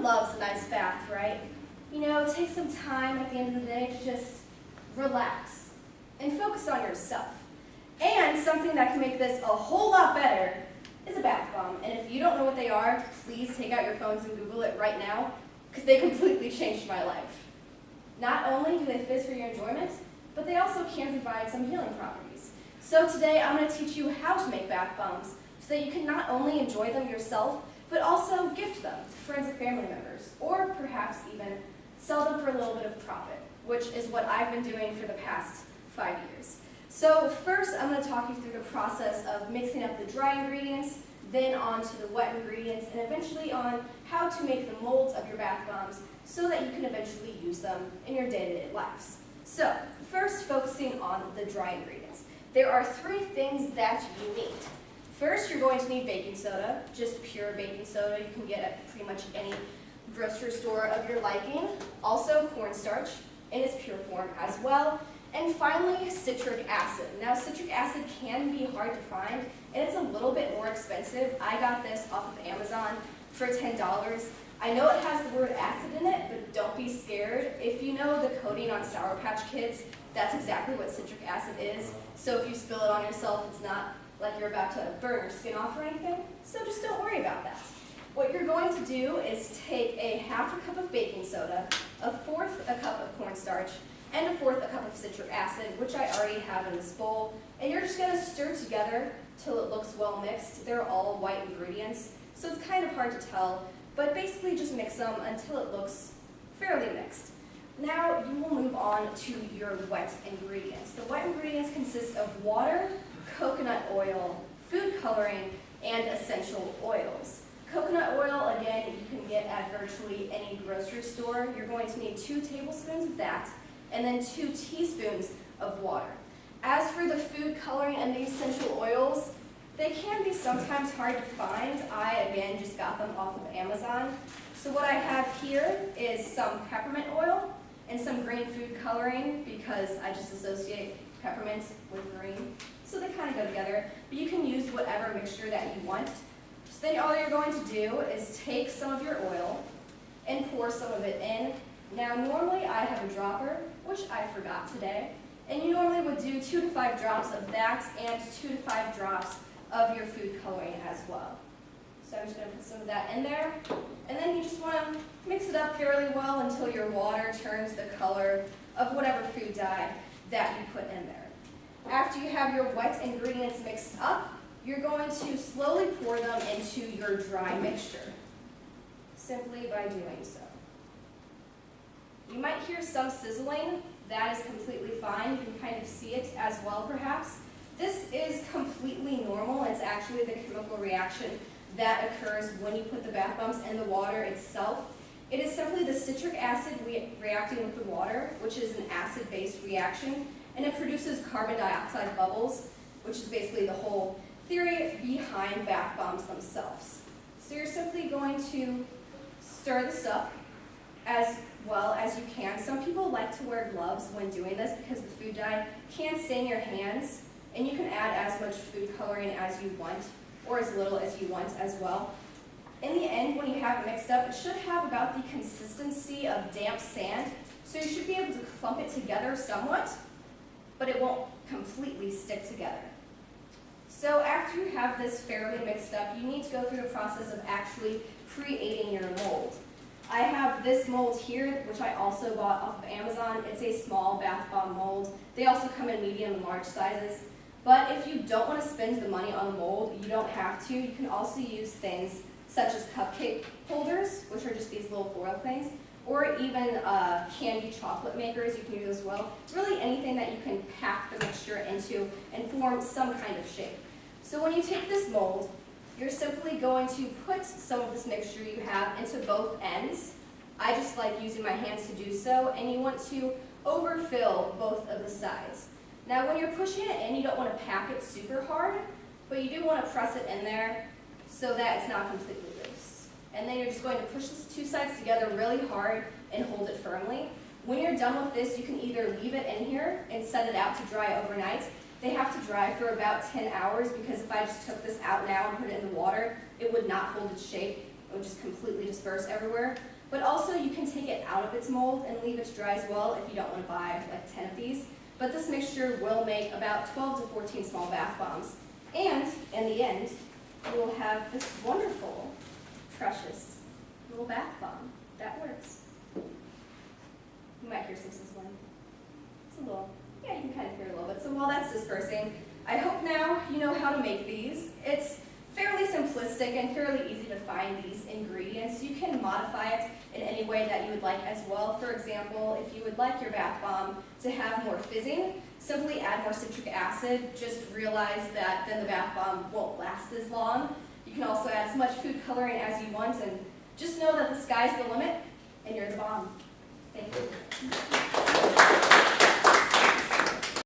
loves a nice bath, right? You know, take some time at the end of the day to just relax and focus on yourself. And something that can make this a whole lot better is a bath bomb. And if you don't know what they are, please take out your phones and Google it right now, because they completely changed my life. Not only do they fizz for your enjoyment, but they also can provide some healing properties. So today I'm going to teach you how to make bath bombs so that you can not only enjoy them yourself, but also gift them to friends and family members, or perhaps even sell them for a little bit of profit, which is what I've been doing for the past 5 years. So first I'm going to talk you through the process of mixing up the dry ingredients, then on to the wet ingredients, and eventually on how to make the molds of your bath bombs so that you can eventually use them in your day-to-day lives. So first, focusing on the dry ingredients. There are 3 things that you need. First, you're going to need baking soda, just pure baking soda. You can get at pretty much any grocery store of your liking. Also, cornstarch in its pure form as well. And finally, citric acid. Now, citric acid can be hard to find, and it's a little bit more expensive. I got this off of Amazon for $10. I know it has the word acid in it, but don't be scared. If you know the coating on Sour Patch Kids, that's exactly what citric acid is. So if you spill it on yourself, it's not like you're about to burn your skin off or anything. So just don't worry about that. What you're going to do is take a 1/2 cup of baking soda, 1/4 cup of cornstarch, and 1/4 cup of citric acid, which I already have in this bowl. And you're just going to stir together till it looks well mixed. They're all white ingredients, so it's kind of hard to tell, but basically just mix them until it looks fairly mixed. Now you will move on to your wet ingredients. The wet ingredients consist of water, coconut oil, food coloring, and essential oils. Coconut oil, again, you can get at virtually any grocery store. You're going to need 2 tablespoons of that, and then 2 teaspoons of water. As for the food coloring and the essential oils, they can be sometimes hard to find. I, again, just got them off of Amazon. So what I have here is some peppermint oil and some green food coloring, because I just associate peppermint with green. So they kind of go together, but you can use whatever mixture that you want. So then all you're going to do is take some of your oil and pour some of it in. Now normally I have a dropper, which I forgot today, and you normally would do 2 to 5 drops of that and 2 to 5 drops of your food coloring as well. So I'm just going to put some of that in there, and then you just want to mix it up fairly well until your water turns the color of whatever food dye that you put in there. After you have your wet ingredients mixed up, you're going to slowly pour them into your dry mixture, simply by doing so. You might hear some sizzling. That is completely fine. You can kind of see it as well, perhaps. This is completely normal. It's actually the chemical reaction that occurs when you put the bath bombs in the water itself. It is simply the citric acid reacting with the water, which is an acid-based reaction, and it produces carbon dioxide bubbles, which is basically the whole theory behind bath bombs themselves. So you're simply going to stir this up as well as you can. Some people like to wear gloves when doing this because the food dye can stain your hands, and you can add as much food coloring as you want, or as little as you want as well. In the end, when you have it mixed up, it should have about the consistency of damp sand, so you should be able to clump it together somewhat, but it won't completely stick together. So after you have this fairly mixed up, you need to go through the process of actually creating your mold. I have this mold here, which I also bought off of Amazon. It's a small bath bomb mold. They also come in medium and large sizes. But if you don't want to spend the money on the mold, you don't have to. You can also use things such as cupcake holders, which are just these little foil things, or even candy chocolate makers. You can use as well. Really anything that you can pack the mixture into and form some kind of shape. So when you take this mold, you're simply going to put some of this mixture you have into both ends. I just like using my hands to do so, and you want to overfill both of the sides. Now when you're pushing it in, you don't want to pack it super hard, but you do want to press it in there so that it's not completely loose. And then you're just going to push the 2 sides together really hard and hold it firmly. When you're done with this, you can either leave it in here and set it out to dry overnight. They have to dry for about 10 hours because if I just took this out now and put it in the water, it would not hold its shape. It would just completely disperse everywhere. but also you can take it out of its mold and leave it to dry as well if you don't want to buy like 10 of these. But this mixture will make about 12 to 14 small bath bombs. And in the end, you will have this wonderful, precious little bath bomb that works. You might hear some sizzling. It's a little, yeah, you can kind of hear a little bit. So while that's dispersing, I hope now you know how to make these. It's fairly simplistic and fairly easy to find these ingredients. You can modify it in any way that you would like as well. For example, if you would like your bath bomb to have more fizzing, simply add more citric acid. Just realize that then the bath bomb won't last as long. You can also add as much food coloring as you want, and just know that the sky's the limit and you're the bomb. Thank you.